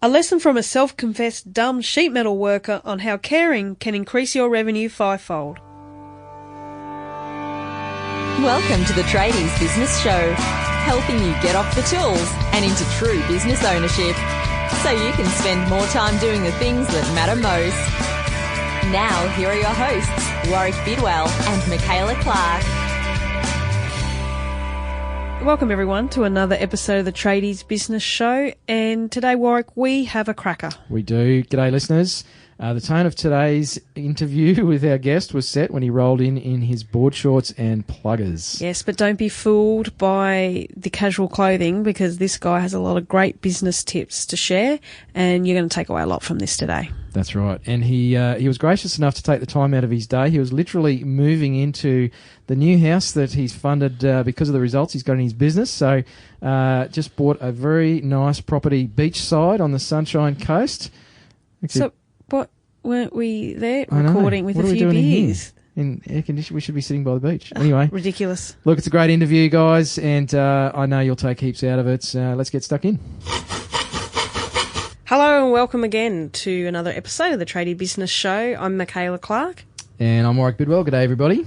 A lesson from a self-confessed dumb sheet metal worker on how caring can increase your revenue fivefold. Welcome to the Tradies Business Show, helping you get off the tools and into true business ownership, so you can spend more time doing the things that matter most. Now, here are your hosts, Warwick Bidwell and Michaela Clark. Welcome everyone to another episode of the Tradies Business Show, and today, Warwick, we have a cracker. We do. G'day listeners. The tone of today's interview with our guest was set when he rolled in his board shorts and pluggers. Yes, but don't be fooled by the casual clothing, because this guy has a lot of great business tips to share, and you're going to take away a lot from this today. That's right. And he was gracious enough to take the time out of his day. He was literally moving into the new house that he's funded because of the results he's got in his business. So just bought a very nice property beachside on the Sunshine Coast. So what, weren't we there recording with a few beers? In air conditioning, we should be sitting by the beach. Anyway. Ridiculous. Look, it's a great interview, guys, and I know you'll take heaps out of it. Let's get stuck in. Hello and welcome again to another episode of the Tradie Business Show. I'm Michaela Clark. And I'm Warwick Bidwell. G'day, everybody.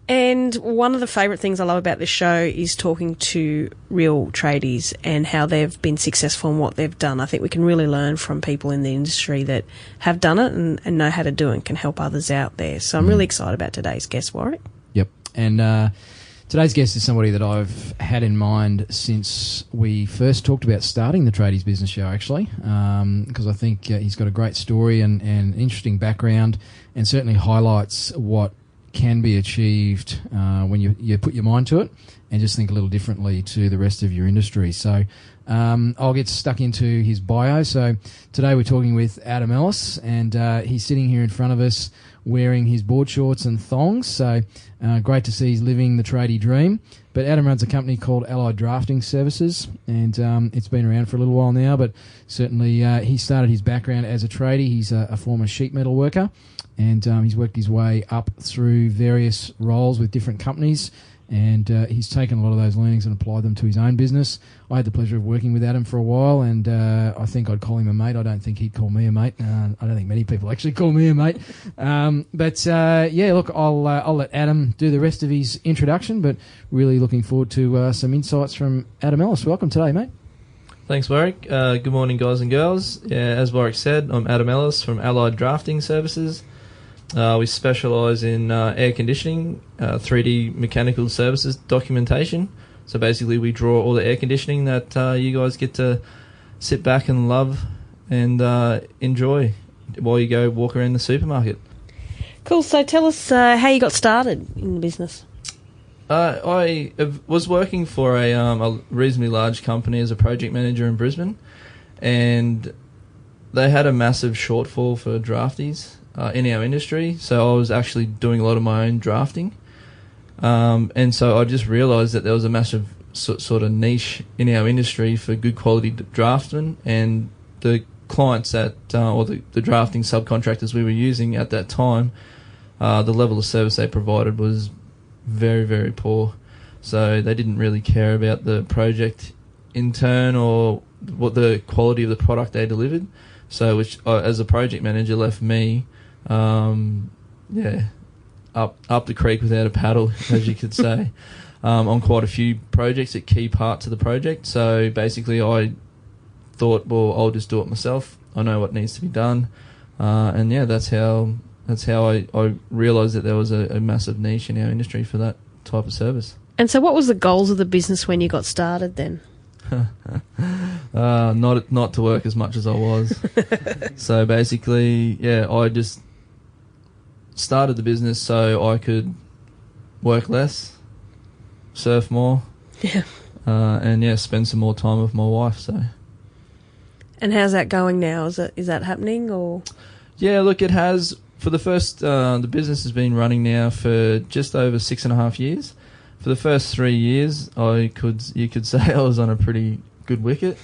And one of the favourite things I love about this show is talking to real tradies and how they've been successful and what they've done. I think we can really learn from people in the industry that have done it and know how to do it and can help others out there. So I'm really excited about today's guest, Warwick. Yep. And today's guest is somebody that I've had in mind since we first talked about starting the Tradies Business Show, actually, because I think he's got a great story and an interesting background, and certainly highlights what can be achieved when you put your mind to it and just think a little differently to the rest of your industry. So I'll get stuck into his bio. So today we're talking with Adam Ellis, and he's sitting here in front of us wearing his board shorts and thongs. So great to see he's living the tradie dream. But Adam runs a company called Allied Drafting Services, and it's been around for a little while now, but certainly he started his background as a tradie. He's a former sheet metal worker, and he's worked his way up through various roles with different companies, and he's taken a lot of those learnings and applied them to his own business. I had the pleasure of working with Adam for a while, and I think I'd call him a mate. I don't think he'd call me a mate. I don't think many people actually call me a mate. Look, I'll let Adam do the rest of his introduction, but really looking forward to some insights from Adam Ellis. Welcome today, mate. Thanks, Warwick. Good morning, guys and girls. Yeah, as Warwick said, I'm Adam Ellis from Allied Drafting Services. We specialise in air conditioning, 3D mechanical services documentation. So basically we draw all the air conditioning that you guys get to sit back and love and enjoy while you go walk around the supermarket. Cool. So tell us how you got started in the business. I was working for a reasonably large company as a project manager in Brisbane, and they had a massive shortfall for draftees in our industry, so I was actually doing a lot of my own drafting, and so I just realised that there was a massive sort of niche in our industry for good quality draftsmen, and the clients that or the drafting subcontractors we were using at that time, the level of service they provided was very, very poor. So they didn't really care about the project in turn or what the quality of the product they delivered. So which as a project manager left me up the creek without a paddle, as you could say, on quite a few projects at key parts of the project. So basically I thought, well, I'll just do it myself. I know what needs to be done. That's how I realised that there was a massive niche in our industry for that type of service. And so what was the goals of the business when you got started then? Not to work as much as I was. So basically, I just started the business so I could work less, surf more, and spend some more time with my wife. So. And how's that going now? Is that happening or? Yeah, look, it has. For the first, the business has been running now for just over 6.5 years. For the first 3 years, you could say I was on a pretty good wicket.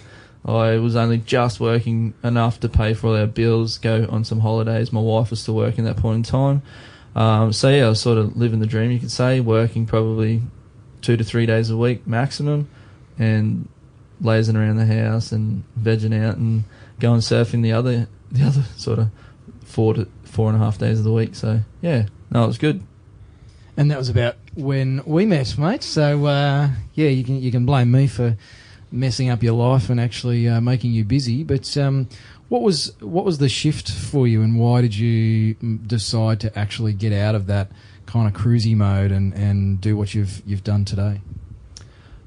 I was only just working enough to pay for all our bills, go on some holidays. My wife was still working at that point in time. I was sort of living the dream, you could say, working probably 2 to 3 days a week maximum, and lazing around the house and vegging out and going surfing the other sort of 4.5 days of the week. So yeah, no, it was good. And that was about when we met, mate. So you can blame me for messing up your life and actually making you busy. But what was the shift for you, and why did you decide to actually get out of that kind of cruisy mode and do what you've done today?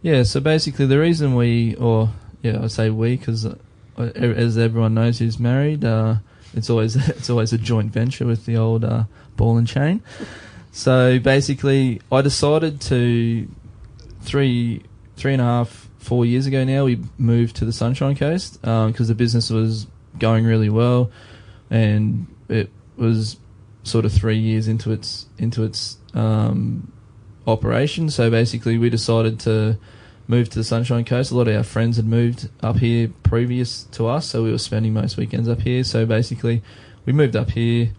Yeah, so basically the reason I say we because as everyone knows who's married, it's always a joint venture with the old ball and chain. So basically, I decided to 3.5, 4 years ago now, we moved to the Sunshine Coast because the business was going really well, and it was sort of 3 years into its operation. So basically, we decided to move to the Sunshine Coast. A lot of our friends had moved up here previous to us, so we were spending most weekends up here. So basically, we moved up here,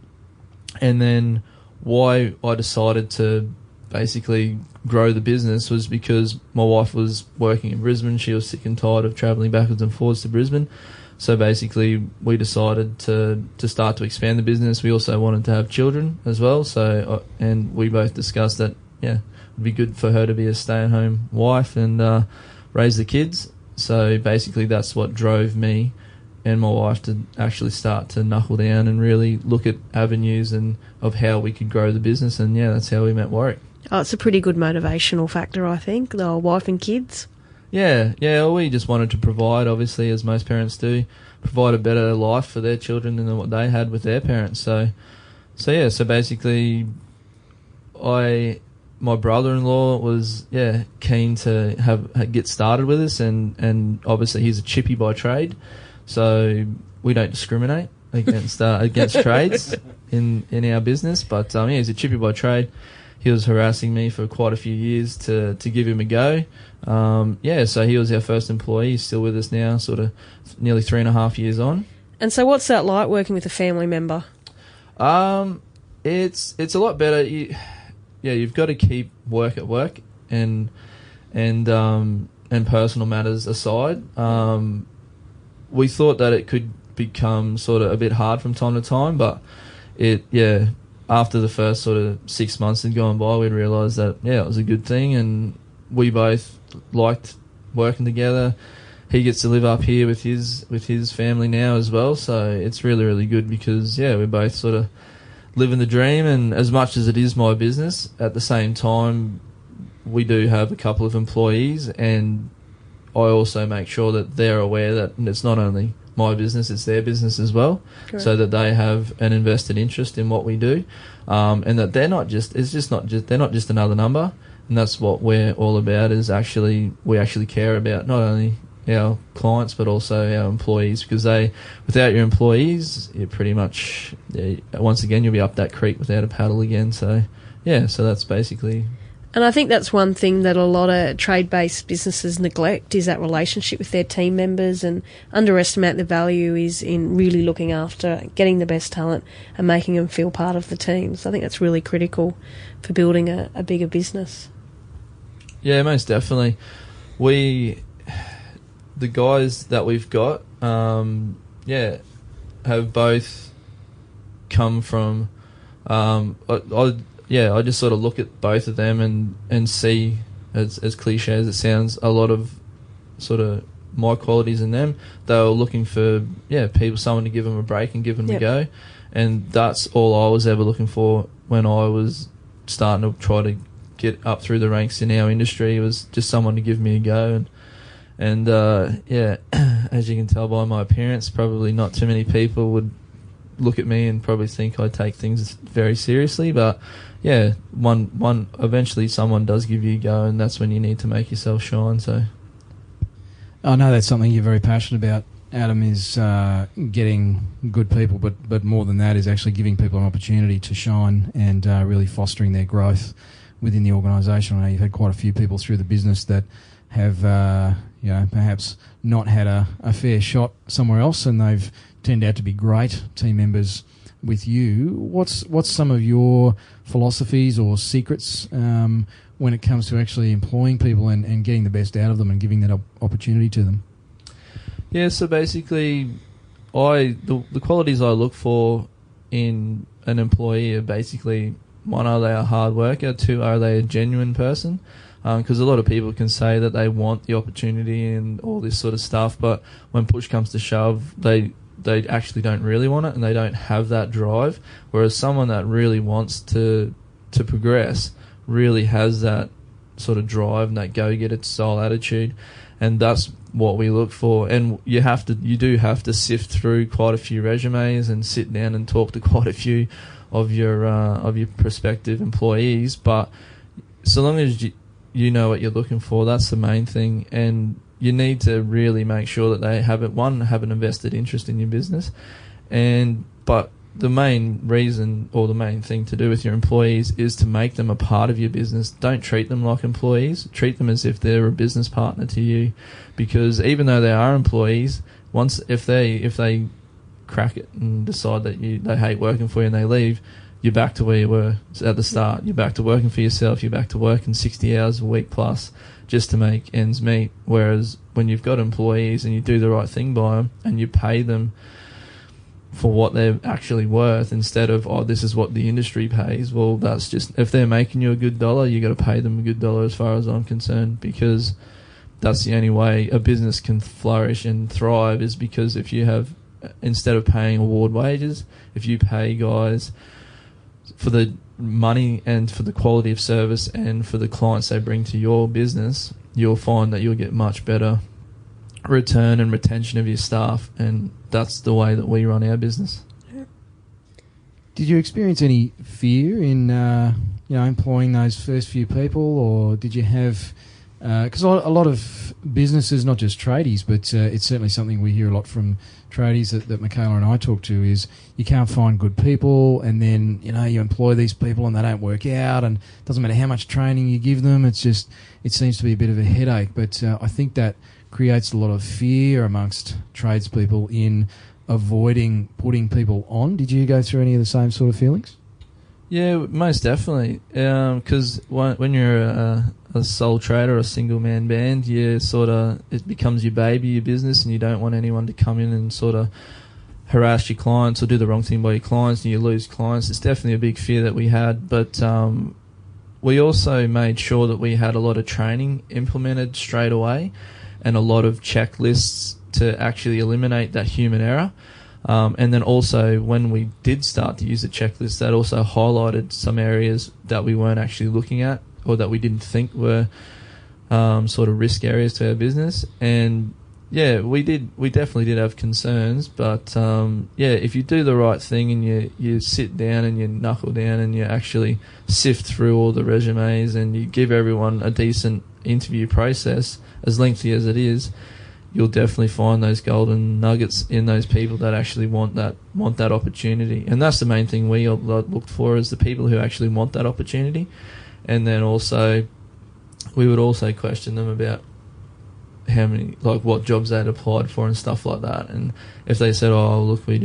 and then why I decided to basically grow the business was because my wife was working in Brisbane. She was sick and tired of travelling backwards and forwards to Brisbane. So basically, we decided to start to expand the business. We also wanted to have children as well. So, and we both discussed that, yeah, it'd be good for her to be a stay-at-home wife and raise the kids. So basically, that's what drove me and my wife to actually start to knuckle down and really look at avenues and of how we could grow the business. And yeah, that's how we met Warwick. Oh, it's a pretty good motivational factor, I think, the whole wife and kids. Yeah, we just wanted to provide, obviously, as most parents do, provide a better life for their children than what they had with their parents. So basically, my brother-in-law was keen to get started with us, and obviously he's a chippy by trade, so we don't discriminate against trades in our business. But he's a chippy by trade. He was harassing me for quite a few years to give him a go. So he was our first employee. He's still with us now, sort of nearly 3.5 years on. And so what's that like, working with a family member? It's a lot better. You've got to keep work at work and personal matters aside. We thought that it could become sort of a bit hard from time to time, but after the first sort of 6 months had gone by, we'd realised that it was a good thing, and we both liked working together. He gets to live up here with his family now as well, so it's really, really good because we're both sort of living the dream. And as much as it is my business, at the same time we do have a couple of employees, and I also make sure that they're aware that it's not only my business, it's their business as well. Correct. So that they have an invested interest in what we do, and that they're not just another number. And that's what we're all about, is we actually care about not only our clients but also our employees, because without your employees, you pretty much once again you'll be up that creek without a paddle again. So that's basically. And I think that's one thing that a lot of trade-based businesses neglect, is that relationship with their team members, and underestimate the value is in really looking after, getting the best talent and making them feel part of the team. So I think that's really critical for building a bigger business. Yeah, most definitely. The guys that we've got, have both come from, I just sort of look at both of them and see, as cliche as it sounds, a lot of sort of my qualities in them. They were looking for someone to give them a break and give them a go, and that's all I was ever looking for when I was starting to try to get up through the ranks in our industry. It was just someone to give me a go, and as you can tell by my appearance, probably not too many people would look at me and probably think I take things very seriously, but one eventually someone does give you a go, and that's when you need to make yourself shine. So I know that's something you're very passionate about, Adam, is getting good people, but more than that is actually giving people an opportunity to shine and really fostering their growth within the organisation. I know you've had quite a few people through the business that have perhaps not had a fair shot somewhere else, and they've turned out to be great team members with you. What's some of your philosophies or secrets when it comes to actually employing people and getting the best out of them and giving that opportunity to them? Yeah, so basically, the qualities I look for in an employee are basically, one, are they a hard worker? Two, are they a genuine person? Because a lot of people can say that they want the opportunity and all this sort of stuff, but when push comes to shove, they actually don't really want it and they don't have that drive. Whereas someone that really wants to progress really has that sort of drive and that go-getter style attitude, and that's what we look for. And you do have to sift through quite a few resumes and sit down and talk to quite a few of your prospective employees. But so long as you know what you're looking for, that's the main thing. And you need to really make sure that they have an invested interest in your business. But the main reason or the main thing to do with your employees is to make them a part of your business. Don't treat them like employees. Treat them as if they're a business partner to you, because even though they are employees, if they crack it and decide that they hate working for you and they leave, you're back to where you were at the start. You're back to working for yourself. You're back to working 60 hours a week plus just to make ends meet. Whereas when you've got employees and you do the right thing by them and you pay them for what they're actually worth instead of, this is what the industry pays, well, that's just, if they're making you a good dollar, you got to pay them a good dollar as far as I'm concerned, because that's the only way a business can flourish and thrive, is because if you have, instead of paying award wages, if you pay guys for the money and for the quality of service and for the clients they bring to your business, you'll find that you'll get much better return and retention of your staff, and that's the way that we run our business. Did you experience any fear in employing those first few people, or did you have... Because a lot of businesses, not just tradies, but it's certainly something we hear a lot from tradies that Michaela and I talk to, is you can't find good people, and then you employ these people and they don't work out, and it doesn't matter how much training you give them, it seems to be a bit of a headache. But I think that creates a lot of fear amongst tradespeople in avoiding putting people on. Did you go through any of the same sort of feelings? Yeah, most definitely. Because when you're a sole trader or a single man band, it becomes your baby, your business, and you don't want anyone to come in and sort of harass your clients or do the wrong thing by your clients and you lose clients. It's definitely a big fear that we had, but we also made sure that we had a lot of training implemented straight away and a lot of checklists to actually eliminate that human error. And then also, when we did start to use the checklist, that also highlighted some areas that we weren't actually looking at or that we didn't think were sort of risk areas to our business. And yeah, we definitely did have concerns, but if you do the right thing and you sit down and you knuckle down and you actually sift through all the resumes and you give everyone a decent interview process, as lengthy as it is, you'll definitely find those golden nuggets in those people that actually want that opportunity. And that's the main thing we looked for, is the people who actually want that opportunity. And then also, we would also question them about how many, what jobs they'd applied for and stuff like that. And if they said, look, we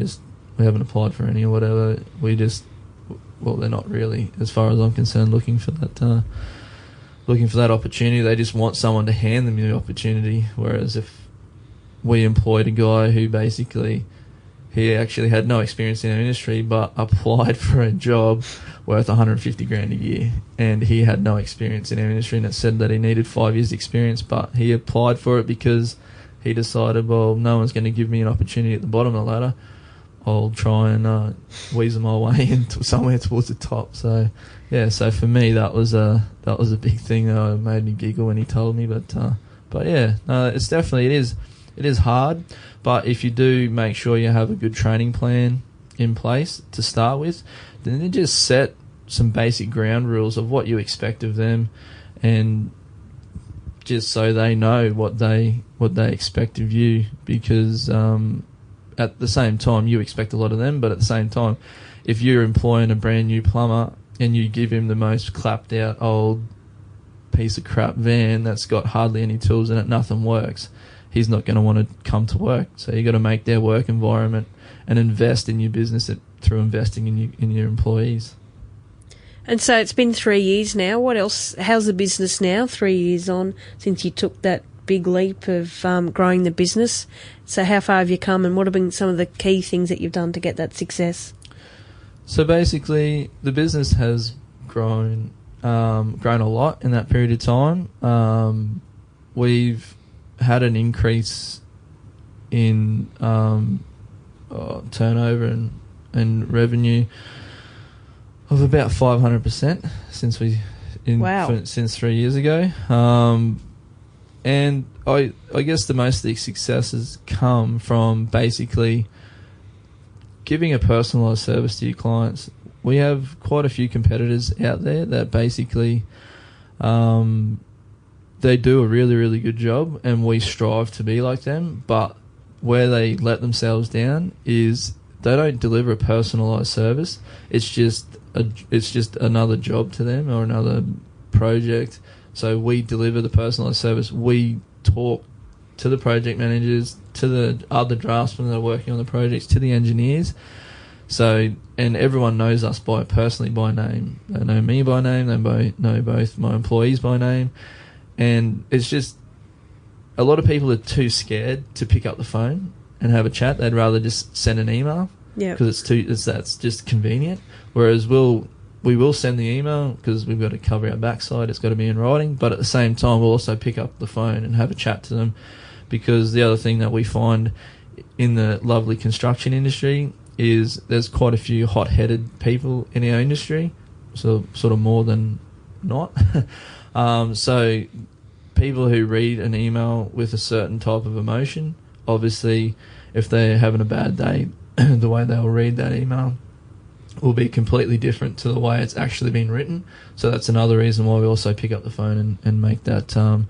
haven't applied for any or whatever, they're not really, as far as I'm concerned, looking for that opportunity. They just want someone to hand them the opportunity. Whereas if we employed a guy who basically, he actually had no experience in our industry but applied for a job worth 150 grand a year, and he had no experience in our industry, and it said that he needed 5 years experience, but he applied for it because he decided, well, no one's going to give me an opportunity at the bottom of the ladder, I'll try and weasel my way into somewhere towards the top. So yeah, so for me that was a big thing that made me giggle when he told me. But yeah, no, it's definitely, it is hard. But if you do make sure you have a good training plan in place to start with, then just set some basic ground rules of what you expect of them, and just so they know what they expect of you. Because at the same time, you expect a lot of them, but at the same time, if you're employing a brand new plumber and you give him the most clapped out old piece of crap van that's got hardly any tools in it, nothing works, he's not going to want to come to work. So you got to make their work environment and invest in your business through investing in your employees. And so it's been 3 years now. What else? How's the business now, 3 years on, since you took that big leap of growing the business. So how far have you come, and what have been some of the key things that you've done to get that success? So basically, the business has grown a lot in that period of time. We've had an increase in turnover and revenue of about 500% since 3 years ago. And I guess the most of the successes come from basically giving a personalised service to your clients. We have quite a few competitors out there that basically they do a really, really good job, and we strive to be like them. But where they let themselves down is they don't deliver a personalised service. It's just another job to them or another project. So we deliver the personalised service. We talk to the project managers, to the other draftsmen that are working on the projects, to the engineers. So, and everyone knows us personally by name. They know me by name. They know both my employees by name. And it's just, a lot of people are too scared to pick up the phone and have a chat. They'd rather just send an email because that's just convenient. Whereas we will send the email because we've got to cover our backside. It's got to be in writing. But at the same time, we'll also pick up the phone and have a chat to them, because the other thing that we find in the lovely construction industry is there's quite a few hot-headed people in our industry, so sort of more than not. So people who read an email with a certain type of emotion, obviously, if they're having a bad day, the way they'll read that email will be completely different to the way it's actually been written. So that's another reason why we also pick up the phone and make that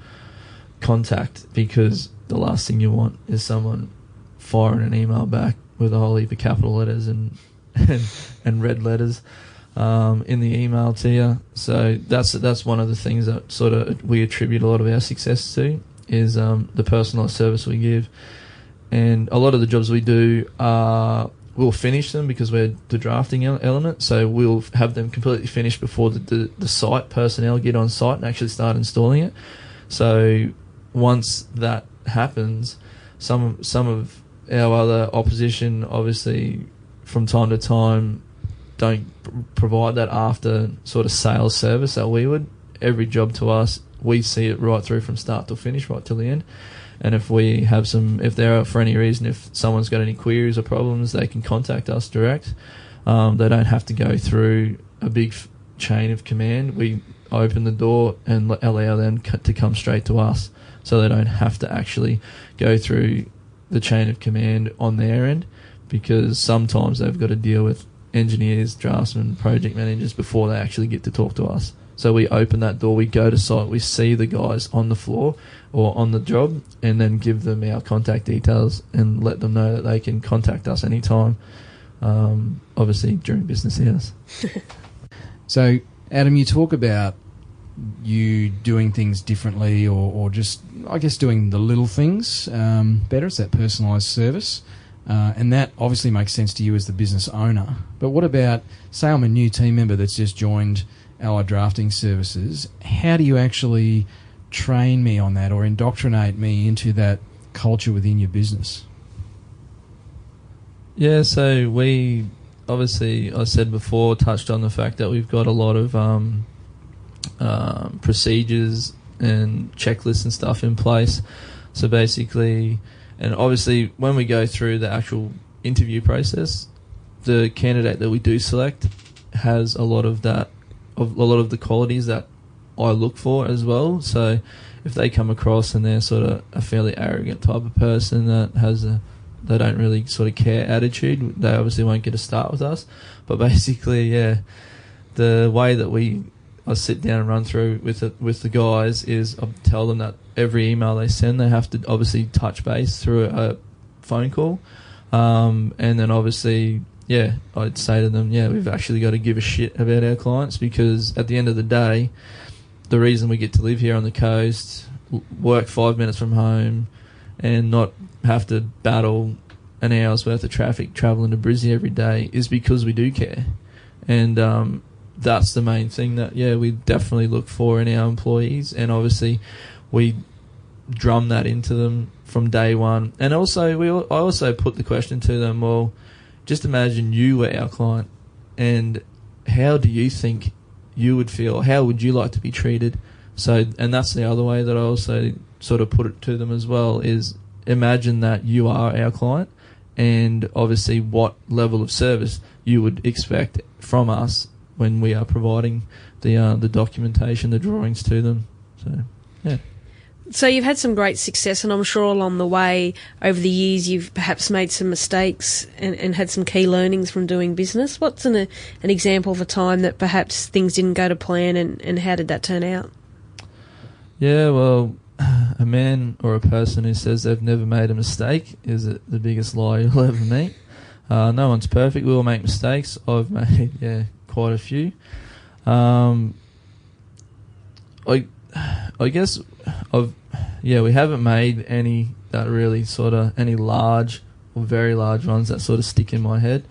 contact, because the last thing you want is someone firing an email back with a whole heap of capital letters and red letters in the email to you. So that's one of the things that sort of we attribute a lot of our success to, is the personalised service we give. And a lot of the jobs we do we'll finish them because we're the drafting element, so we'll have them completely finished before the site personnel get on site and actually start installing it. So once that happens, some of our other opposition, obviously, from time to time, don't provide that after sort of sales service that we would. Every job to us, we see it right through from start to finish, right till the end. And if we have if there are, for any reason, if someone's got any queries or problems, they can contact us direct. They don't have to go through a big chain of command. We open the door and allow them to come straight to us, so they don't have to actually go through the chain of command on their end, because sometimes they've got to deal with engineers, draftsmen, project managers before they actually get to talk to us. So we open that door, we go to site, we see the guys on the floor or on the job, and then give them our contact details and let them know that they can contact us anytime, obviously during business hours. So, Adam, you talk about you doing things differently, or just, I guess, doing the little things better. It's that personalised service. And that obviously makes sense to you as the business owner. But what about, say I'm a new team member that's just joined Allied Drafting Services, how do you actually train me on that or indoctrinate me into that culture within your business? Yeah, so we obviously, I said before, touched on the fact that we've got a lot of procedures and checklists and stuff in place. So basically, and obviously when we go through the actual interview process, the candidate that we do select has a lot of the qualities that I look for as well. So if they come across and they're sort of a fairly arrogant type of person that has they don't really sort of care attitude, they obviously won't get a start with us. But basically, yeah, the way that I sit down and run through with the guys is I tell them that every email they send, they have to obviously touch base through a phone call, and then obviously, yeah, I'd say to them, yeah, we've actually got to give a shit about our clients, because at the end of the day, the reason we get to live here on the coast, work 5 minutes from home, and not have to battle an hour's worth of traffic travelling to Brizzy every day is because we do care. And that's the main thing that, yeah, we definitely look for in our employees. And obviously we drum that into them from day one. And also, I also put the question to them, well, just imagine you were our client, and how do you think you would feel? How would you like to be treated? So, and that's the other way that I also sort of put it to them as well, is imagine that you are our client, and obviously what level of service you would expect from us when we are providing the documentation, the drawings to them. So, yeah. So you've had some great success, and I'm sure along the way, over the years, you've perhaps made some mistakes and had some key learnings from doing business. What's an example of a time that perhaps things didn't go to plan, and how did that turn out? Yeah, well, a man or a person who says they've never made a mistake is the biggest lie you'll ever meet. No one's perfect. We all make mistakes. I've made, quite a few. I guess we haven't made any that really sort of any large or very large ones that sort of stick in my head.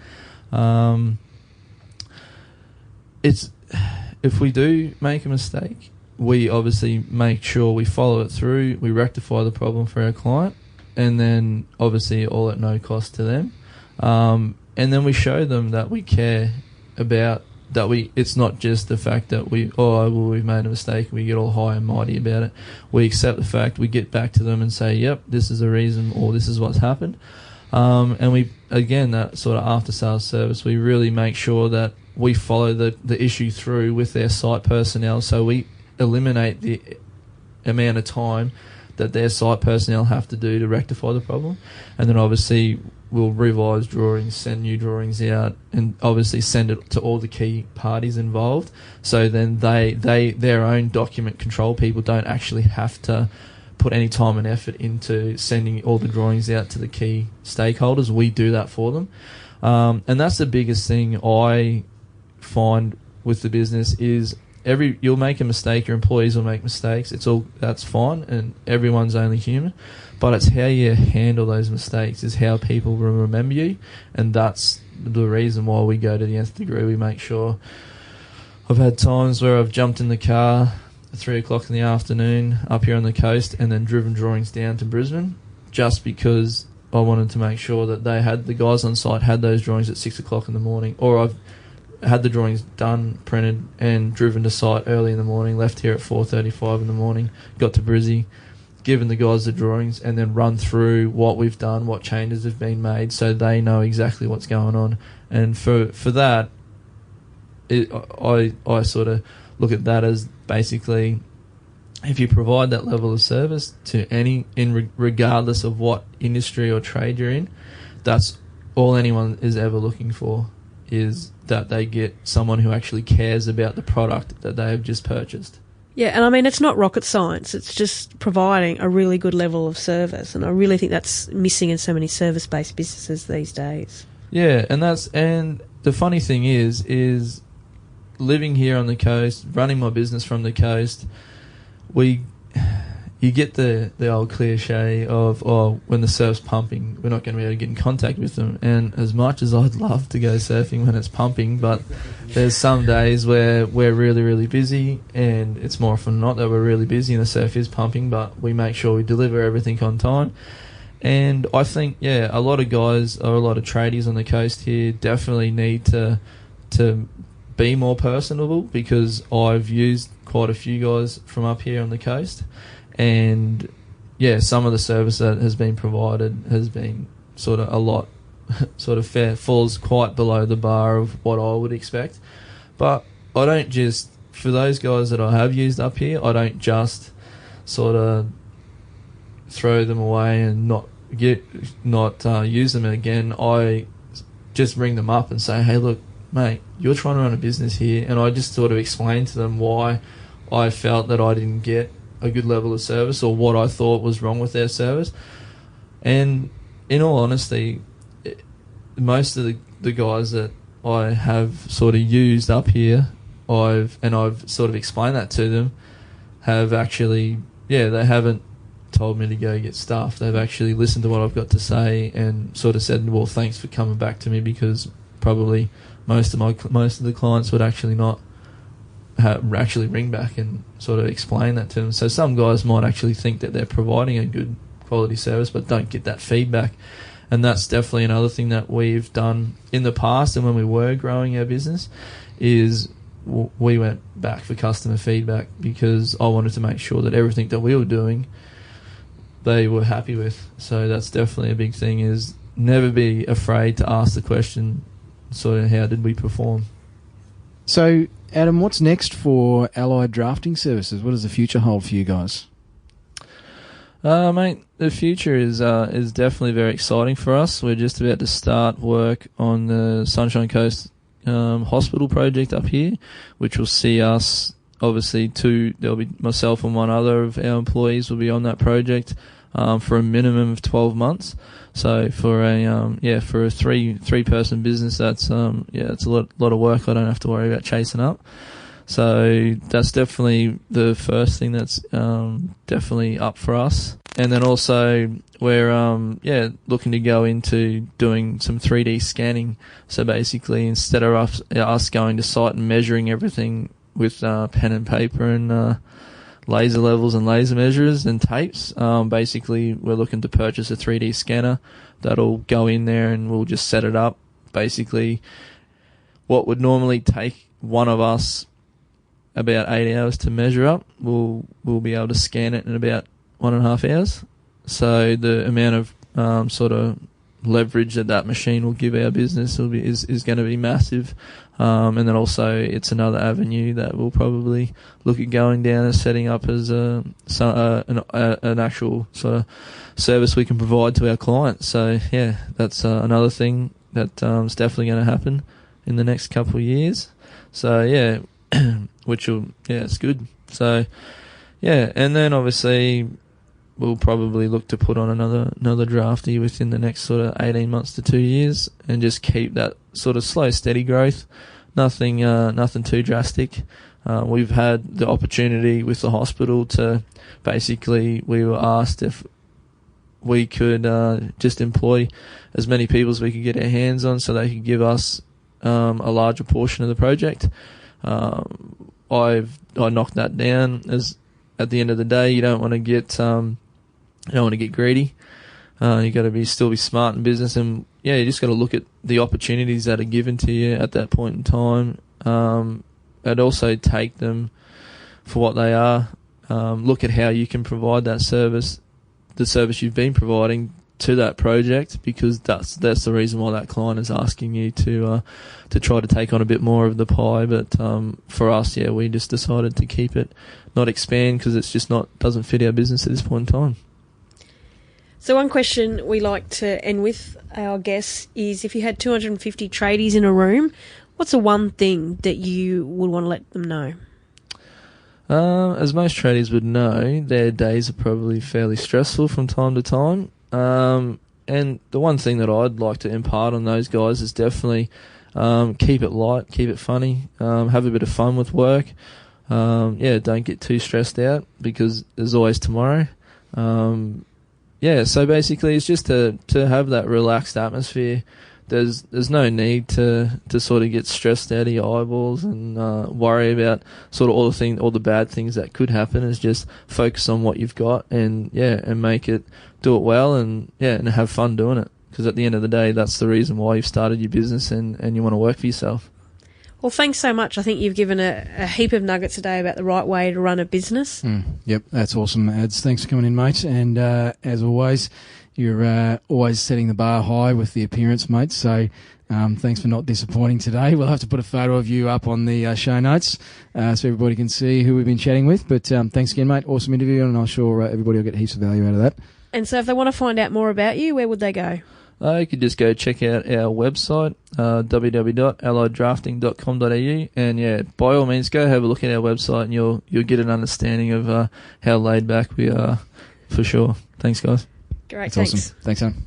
It's if we do make a mistake, we obviously make sure we follow it through, we rectify the problem for our client, and then obviously all at no cost to them. And then we show them that we care about that. It's not just the fact that we've made a mistake, we get all high and mighty about it. We accept the fact, we get back to them and say, yep, this is the reason, or this is what's happened. And we, again, that sort of after sales service, we really make sure that we follow the issue through with their site personnel, so we eliminate the amount of time that their site personnel have to do to rectify the problem. And then obviously we'll revise drawings, send new drawings out, and obviously send it to all the key parties involved, so then their own document control people don't actually have to put any time and effort into sending all the drawings out to the key stakeholders. We do that for them. And that's the biggest thing I find with the business is you'll make a mistake, your employees will make mistakes. That's fine, and everyone's only human. But it's how you handle those mistakes is how people will remember you, and that's the reason why we go to the nth degree. We make sure. I've had times where I've jumped in the car at 3 o'clock in the afternoon up here on the coast and then driven drawings down to Brisbane just because I wanted to make sure that the guys on site had those drawings at 6 o'clock in the morning, or I've had the drawings done, printed, and driven to site early in the morning, left here at 4:35 in the morning, got to Brizzy, given the guys the drawings, and then run through what we've done, what changes have been made, so they know exactly what's going on. And for that, I sort of look at that as basically, if you provide that level of service to regardless of what industry or trade you're in, that's all anyone is ever looking for, is that they get someone who actually cares about the product that they have just purchased. Yeah, and I mean, it's not rocket science. It's just providing a really good level of service, and I really think that's missing in so many service-based businesses these days. Yeah, and the funny thing is living here on the coast, running my business from the coast, you get the old cliche of, when the surf's pumping, we're not going to be able to get in contact with them. And as much as I'd love to go surfing when it's pumping, but there's some days where we're really, really busy, and it's more often than not that we're really busy and the surf is pumping, but we make sure we deliver everything on time. And I think, a lot of guys, or a lot of tradies on the coast here definitely need to be more personable, because I've used quite a few guys from up here on the coast. And some of the service that has been provided has been sort of a lot, sort of falls quite below the bar of what I would expect. But I don't just, for those guys that I have used up here, I don't just sort of throw them away and not use them again. I just ring them up and say, hey, look, mate, you're trying to run a business here, and I just sort of explain to them why I felt that I didn't get a good level of service, or what I thought was wrong with their service. And in all honesty, most of the guys that I have sort of used up here, I've sort of explained that to them, have actually, they haven't told me to go get stuff. They've actually listened to what I've got to say and sort of said, well, thanks for coming back to me, because probably most of the clients would actually not actually ring back and sort of explain that to them. So some guys might actually think that they're providing a good quality service but don't get that feedback. And that's definitely another thing that we've done in the past, and when we were growing our business, is we went back for customer feedback, because I wanted to make sure that everything that we were doing they were happy with. So that's definitely a big thing, is never be afraid to ask the question, sort of, how did we perform? So, Adam, what's next for Allied Drafting Services? What does the future hold for you guys? Mate, the future is definitely very exciting for us. We're just about to start work on the Sunshine Coast hospital project up here, which will see us, obviously, there'll be myself and one other of our employees will be on that project for a minimum of 12 months. So for a three person business, that's it's a lot of work I don't have to worry about chasing up. So that's definitely the first thing that's definitely up for us. And then also we're looking to go into doing some 3D scanning. So basically, instead of us going to site and measuring everything with pen and paper and laser levels and laser measures and tapes, basically we're looking to purchase a 3D scanner that'll go in there and we'll just set it up. Basically, what would normally take one of us about 8 hours to measure up, we'll be able to scan it in about 1.5 hours. So the amount of sort of leverage that machine will give our business is going to be massive. And then also it's another avenue that we'll probably look at going down and setting up as an actual sort of service we can provide to our clients. So yeah, that's another thing that is definitely going to happen in the next couple of years. So yeah, it's good. So yeah, and then obviously we'll probably look to put on another drafty within the next sort of 18 months to 2 years, and just keep that sort of slow, steady growth. Nothing too drastic. We've had the opportunity with the hospital to basically, we were asked if we could just employ as many people as we could get our hands on, so they could give us a larger portion of the project. I knocked that down, as at the end of the day, you don't want to get greedy. You got to still be smart in business, and you just got to look at the opportunities that are given to you at that point in time, and also take them for what they are. Look at how you can provide that service, the service you've been providing to that project, because that's the reason why that client is asking you to try to take on a bit more of the pie. But for us, we just decided to keep it, not expand, because it's just doesn't fit our business at this point in time. So one question we like to end with our guests is, if you had 250 tradies in a room, what's the one thing that you would want to let them know? As most tradies would know, their days are probably fairly stressful from time to time. And the one thing that I'd like to impart on those guys is definitely keep it light, keep it funny, have a bit of fun with work. Don't get too stressed out, because there's always tomorrow. So basically it's just to have that relaxed atmosphere. There's no need to sort of get stressed out of your eyeballs and worry about sort of all the bad things that could happen. Is just focus on what you've got and do it well and have fun doing it. Because at the end of the day, that's the reason why you've started your business and you want to work for yourself. Well, thanks so much. I think you've given a heap of nuggets today about the right way to run a business. Yep, that's awesome, Ads. Thanks for coming in, mate. And as always, you're always setting the bar high with the appearance, mate. So thanks for not disappointing today. We'll have to put a photo of you up on the show notes so everybody can see who we've been chatting with. But thanks again, mate. Awesome interview, and I'm sure everybody will get heaps of value out of that. And so if they want to find out more about you, where would they go? You could just go check out our website, www.allieddrafting.com.au, and by all means, go have a look at our website, and you'll get an understanding of how laid back we are, for sure. Thanks, guys. Great, that's thanks. Awesome. Thanks, Adam.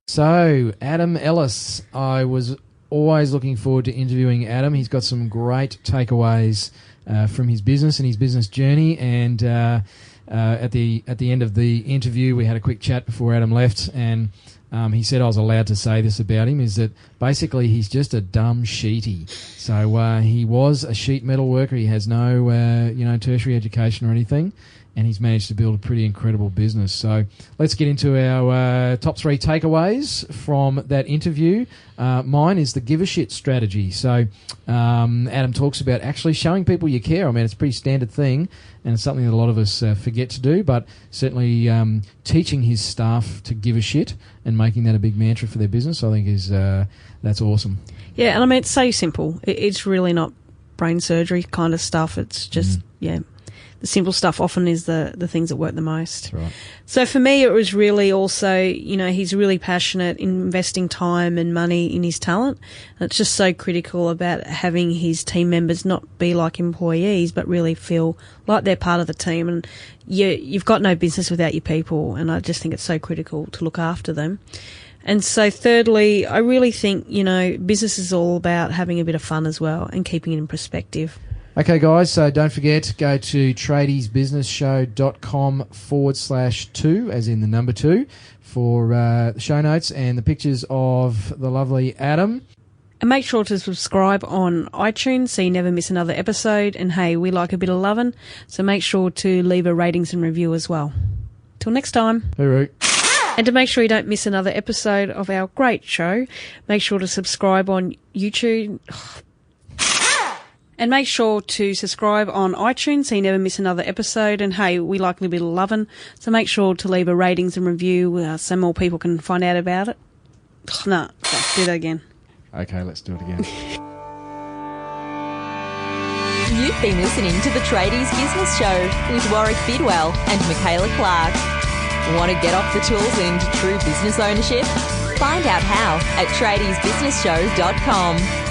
So, Adam Ellis, I was always looking forward to interviewing Adam. He's got some great takeaways from his business and his business journey, and at the end of the interview, we had a quick chat before Adam left, and he said I was allowed to say this about him, is that basically he's just a dumb sheetie. So he was a sheet metal worker. He has no tertiary education or anything, and he's managed to build a pretty incredible business. So let's get into our top 3 takeaways from that interview. Mine is the give a shit strategy. So Adam talks about actually showing people you care. I mean, it's a pretty standard thing, and it's something that a lot of us forget to do, but certainly teaching his staff to give a shit and making that a big mantra for their business, I think is that's awesome. Yeah, and I mean, it's so simple. It's really not brain surgery kind of stuff. It's just, the simple stuff often is the things that work the most. That's right. So for me, it was really also, he's really passionate in investing time and money in his talent. And it's just so critical about having his team members not be like employees, but really feel like they're part of the team. And you've got no business without your people. And I just think it's so critical to look after them. And so thirdly, I really think, business is all about having a bit of fun as well and keeping it in perspective. Okay, guys, so don't forget, go to tradiesbusinessshow.com/2, as in the number 2, for the show notes and the pictures of the lovely Adam. And make sure to subscribe on iTunes so you never miss another episode. And hey, we like a bit of lovin', so make sure to leave a ratings and review as well. Till next time. Hooroo. And to make sure you don't miss another episode of our great show, make sure to subscribe on YouTube. And make sure to subscribe on iTunes so you never miss another episode. And hey, we like a little bit of lovin', so make sure to leave a ratings and review so more people can find out about it. No, let's do that again. Okay, let's do it again. You've been listening to the Tradies Business Show with Warwick Bidwell and Michaela Clark. Want to get off the tools and into true business ownership? Find out how at tradiesbusinessshow.com.